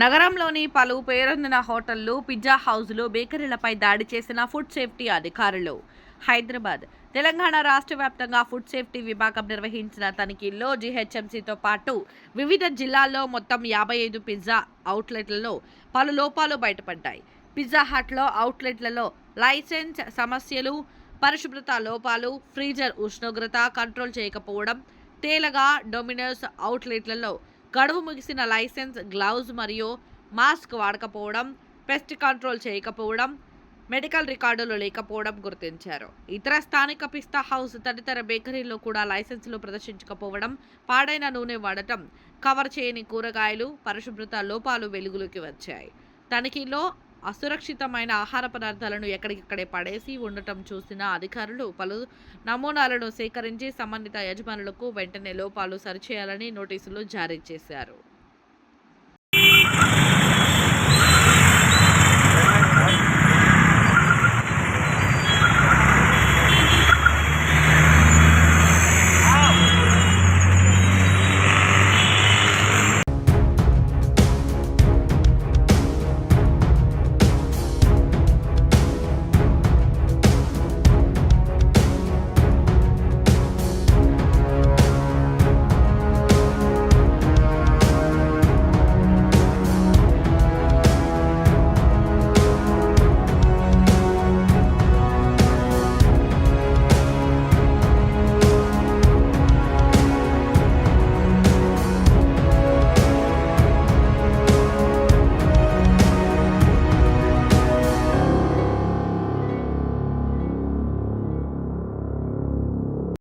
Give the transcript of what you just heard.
నగరంలోని పలు పేరొందిన హోటళ్లు, పిజ్జా హౌస్లు, బేకరీలపై దాడి చేసిన ఫుడ్ సేఫ్టీ అధికారులు. హైదరాబాద్, తెలంగాణ రాష్ట్ర వ్యాప్తంగా ఫుడ్ సేఫ్టీ విభాగం నిర్వహించిన తనిఖీల్లో జీహెచ్ఎంసీతో పాటు వివిధ జిల్లాల్లో మొత్తం 55 పిజ్జా అవుట్లెట్లలో పలు లోపాలు బయటపడ్డాయి. పిజ్జా హట్లో అవుట్లెట్లలో లైసెన్స్ సమస్యలు, పరిశుభ్రత లోపాలు, ఫ్రీజర్ ఉష్ణోగ్రత కంట్రోల్ చేయకపోవడం తేలగా, డొమినోస్ అవుట్లెట్లలో గడువు ముగిసిన లైసెన్స్, గ్లౌజ్ మరియు మాస్క్ వాడకపోవడం, పెస్ట్ కంట్రోల్ చేయకపోవడం, మెడికల్ రికార్డులు లేకపోవడం గుర్తించారు. ఇతర స్థానిక పిస్తా హౌస్ తదితర బేకరీల్లో కూడా లైసెన్సులు ప్రదర్శించకపోవడం, పాడైన నూనె వాడటం, కవర్ చేయని కూరగాయలు, పరిశుభ్రత లోపాలు వెలుగులోకి వచ్చాయి. తనిఖీలో అసురక్షితమైన ఆహార పదార్థాలను ఎక్కడికక్కడే పడేసి ఉండటం చూసిన అధికారులు పలు నమూనాలను సేకరించి సంబంధిత యజమానులకు వెంటనే లోపాలు సరిచేయాలని నోటీసులు జారీ చేశారు.